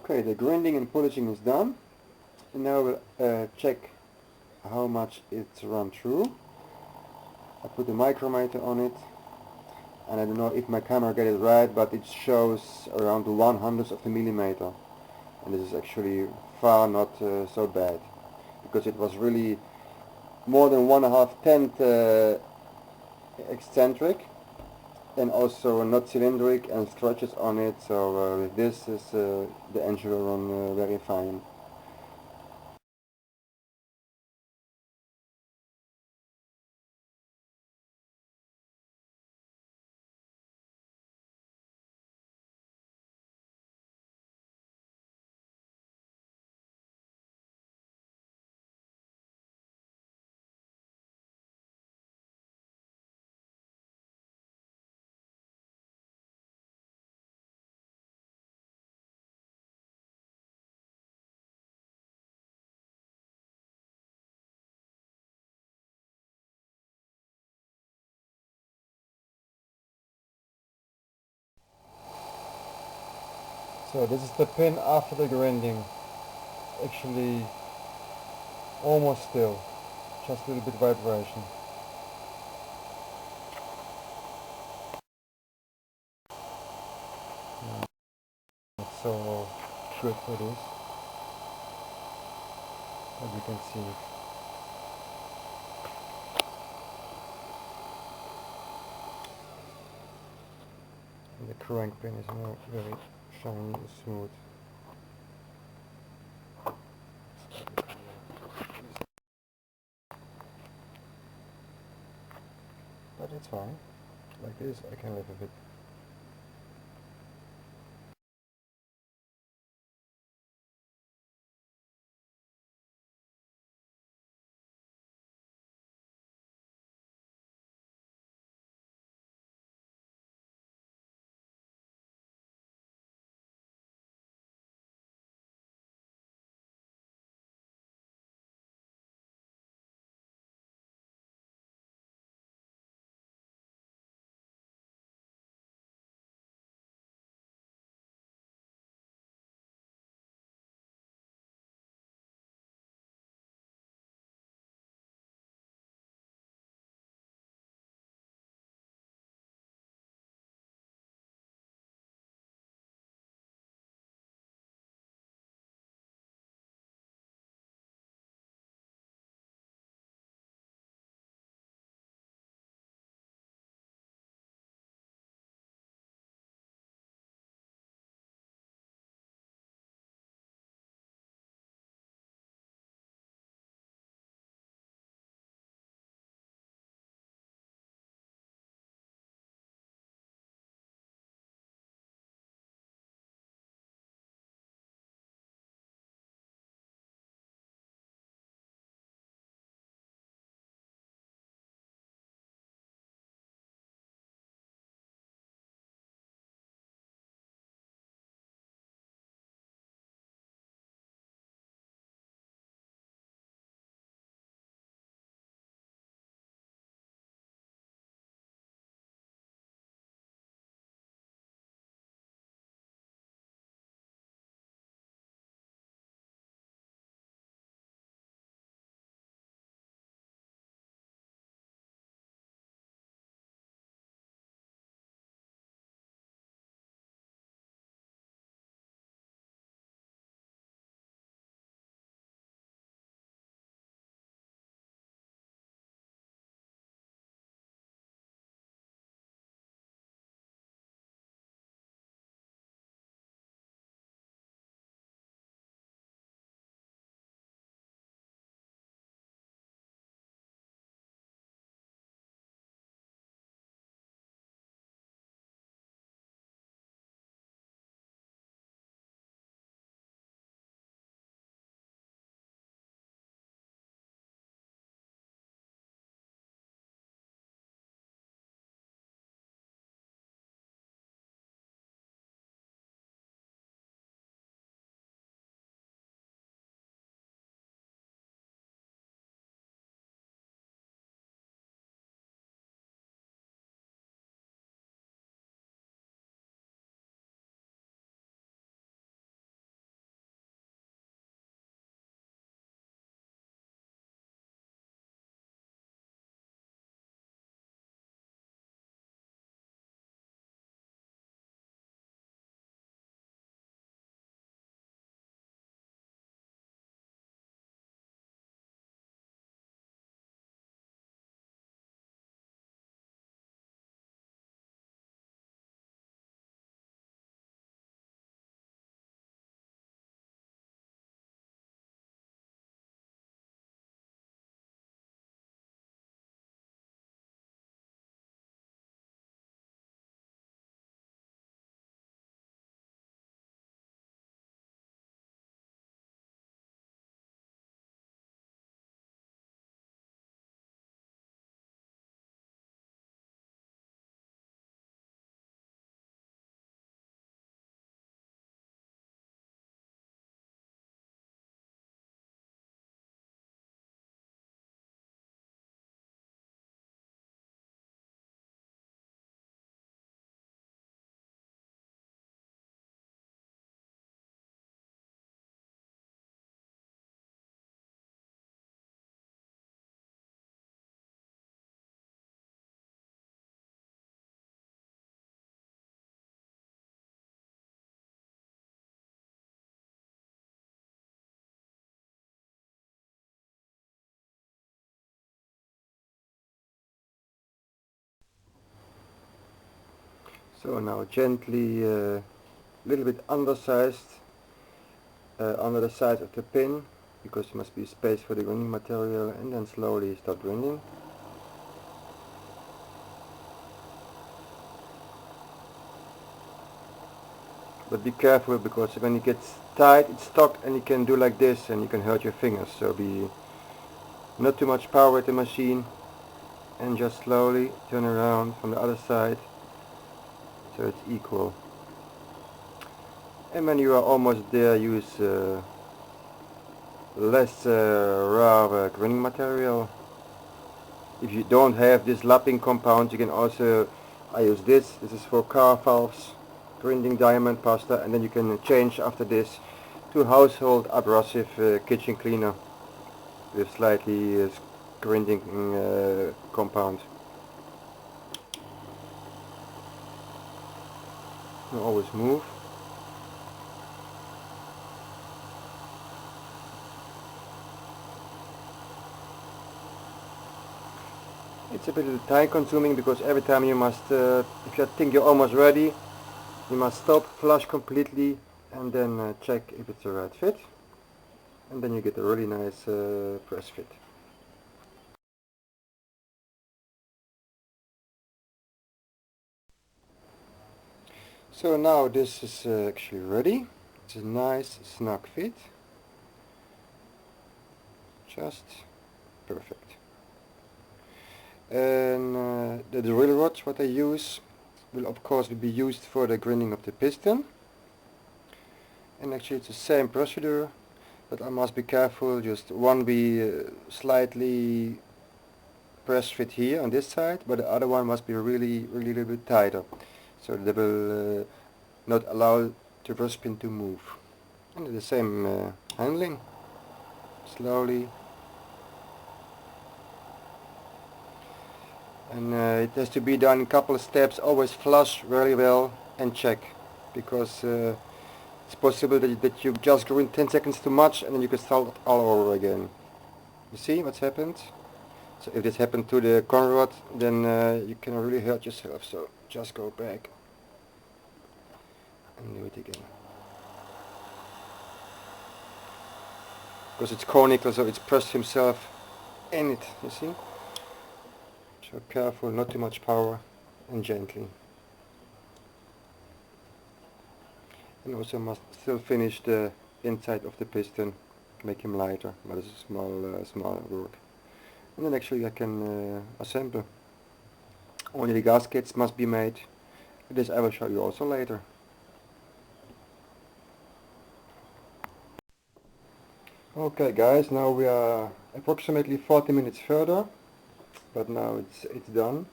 Okay, the grinding and polishing is done. And now we'll check how much it's run through. I put a micrometer on it, and I don't know if my camera get it right, but it shows around the 1/100th of a millimeter. And this is actually far not so bad, because it was really more than 1/2 tenth eccentric, and also not cylindric and stretches on it, so with this is the engine will run very fine. So this is the pin after the grinding. Actually almost still, just a little bit vibration. Not so good for this, as you can see. And the crank pin is not very shiny and smooth. But it's fine. Like this I can live with it. So now gently, a little bit undersized, under the size of the pin, because there must be space for the grinding material, and then slowly start grinding. But be careful, because when it gets tight it's stuck and you can do like this and you can hurt your fingers. So be not too much power at the machine, and just slowly turn around from the other side so it's equal. And when you are almost there, use less raw grinding material. If you don't have this lapping compound, you can also, I use this is for car valves, grinding diamond pasta, and then you can change after this to household abrasive kitchen cleaner with slightly grinding compound. You always move. It's a bit time consuming, because every time you must, if you think you're almost ready, you must stop, flush completely, and then check if it's the right fit, and then you get a really nice press fit. So now this is actually ready. It's a nice snug fit, just perfect. And the drill rods what I use will of course be used for the grinding of the piston, and actually it's the same procedure, but I must be careful. Just one be slightly press fit here on this side, but the other one must be really a little bit tighter, so they will not allow the press pin to move. And the same handling, slowly. And it has to be done in a couple of steps. Always flush very well and check, because it's possible that you just go in 10 seconds too much, and then you can start all over again. You see what's happened? So if this happened to the conrod, then you can really hurt yourself. So just go back and do it again. Because it's conical, so it's pressed himself in it, you see? So careful, not too much power, and gently. And also must still finish the inside of the piston, make him lighter, but it's a small work. And then actually I can assemble. Only the gaskets must be made. This I will show you also later. Okay guys, now we are approximately 40 minutes further, but now it's done.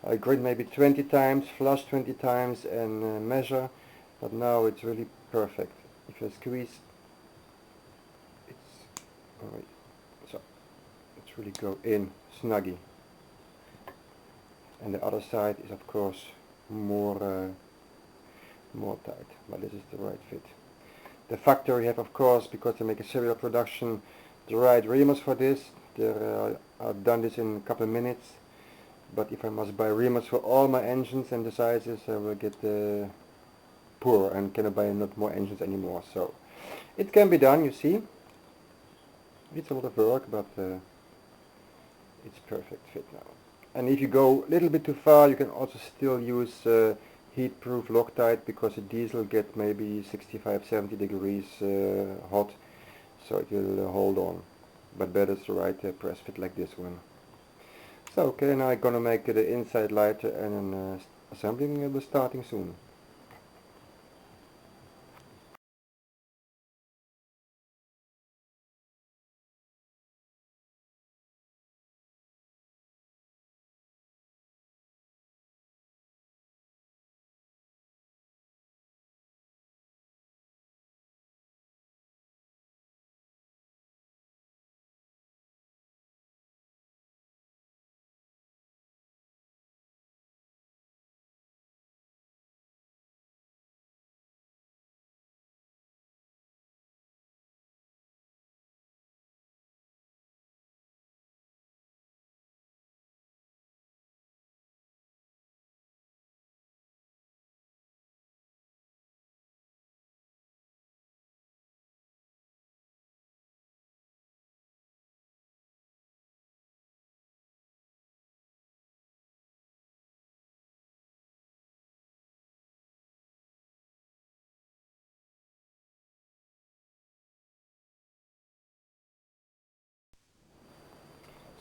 I grind maybe 20 times, flush 20 times, and measure, but now it's really perfect. If I squeeze, it's alright. So let's really go in snuggy. And the other side is of course more tight, but this is the right fit. The factory have, of course, because they make a serial production, the right reamers for this. I've done this in a couple of minutes, but if I must buy reamers for all my engines and the sizes, I will get poor and cannot buy not more engines anymore. So it can be done, you see. It's a lot of work, but it's perfect fit now. And if you go a little bit too far, you can also still use heat-proof Loctite, because the diesel get maybe 65-70 degrees hot, so it will hold on. But better to right press fit like this one. So okay, now I'm gonna make the inside lighter, and then assembling will be starting soon.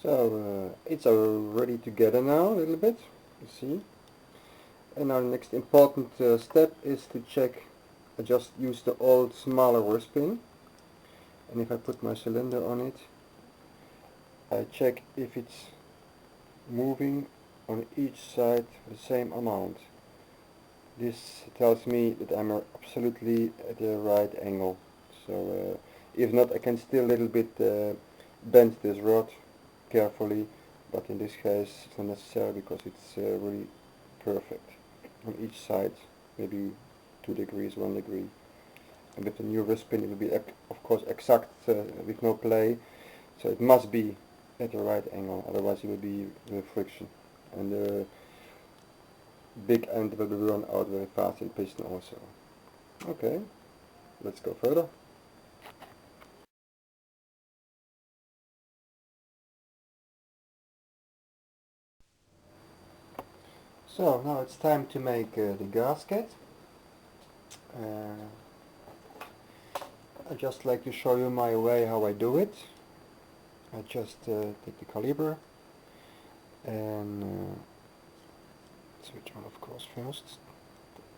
So it's all ready together now a little bit, you see. And our next important step is to check. I just use the old smaller worst pin, and if I put my cylinder on it, I check if it's moving on each side the same amount. This tells me that I'm absolutely at the right angle. So if not, I can still a little bit bend this rod carefully, but in this case it's not necessary because it's really perfect on each side, maybe 2 degrees, 1 degree. And with the new wrist pin it will be of course exact with no play, so it must be at the right angle, otherwise it will be with friction. And the big end will be run out very fast in piston also. Okay, let's go further. So now it's time to make the gasket. I just like to show you my way how I do it. I just take the caliber and switch on of course first.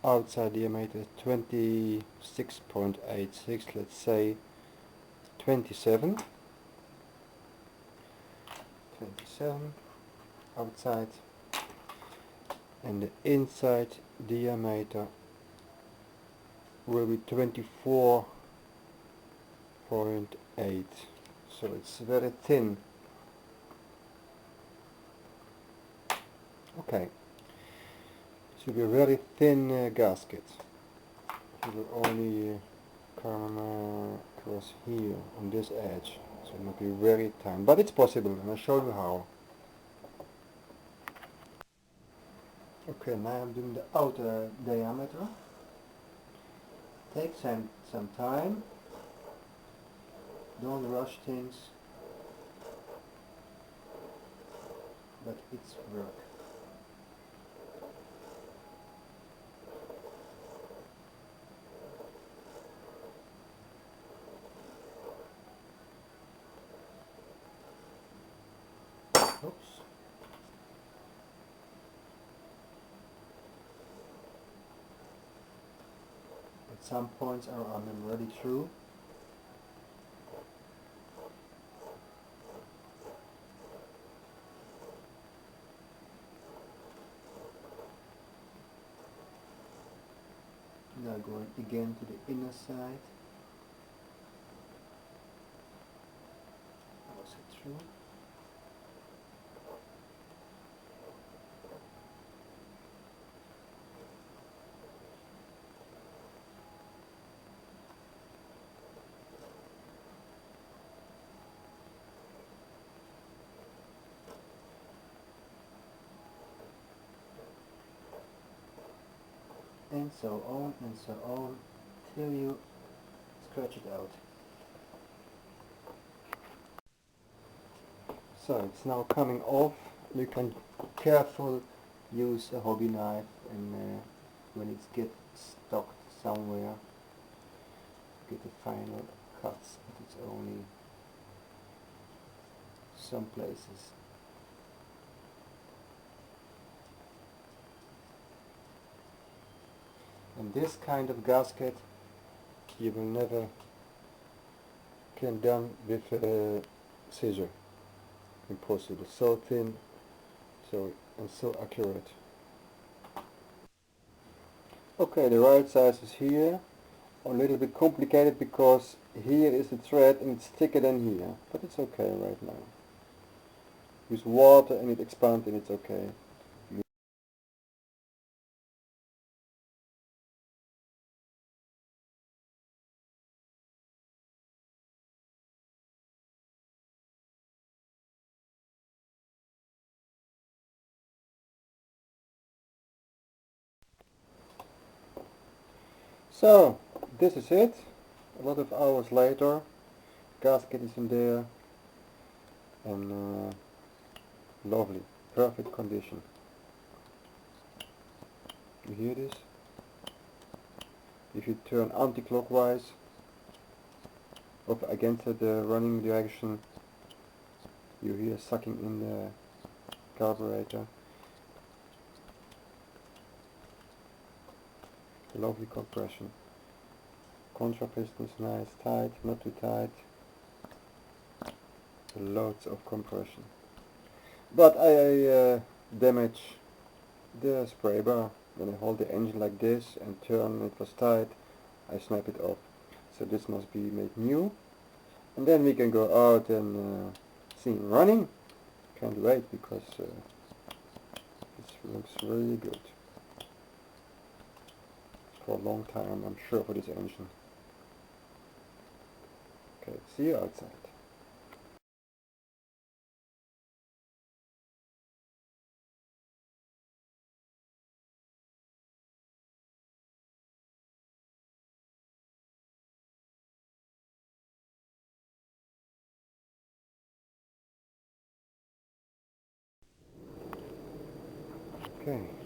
Outside diameter 26.86, let's say 27 outside, and the inside diameter will be 24.8, so it's very thin. Okay, it should be a very thin gasket. It will only come across here on this edge, so it might be very thin, but it's possible, and I'll show you how. Okay, now I'm doing the outer diameter. Take some time, don't rush things, but it's work. Oops. At some points I'm already through. Now going again to the inner side. Was it through? And so on till you scratch it out. So it's now coming off. You can carefully use a hobby knife, and when it gets stuck somewhere, get the final cuts, but it's only some places. And this kind of gasket you will never can done with a scissor. Impossible. So thin, and so accurate. Okay, the right size is here. A little bit complicated because here is the thread and it's thicker than here, but it's okay right now. Use water and it expands and it's okay. So, this is it. A lot of hours later, gasket is in there, and lovely, perfect condition. You hear this? If you turn anti-clockwise, or against the running direction, You hear sucking in the carburetor. Lovely compression. Contra piston is nice, tight, not too tight. Loads of compression. But I damage the spray bar. When I hold the engine like this and turn, it was tight, I snap it off. So this must be made new. And then we can go out and see it running. Can't wait because this looks really good. For a long time, I'm sure, for this engine. Okay, see you outside. Okay.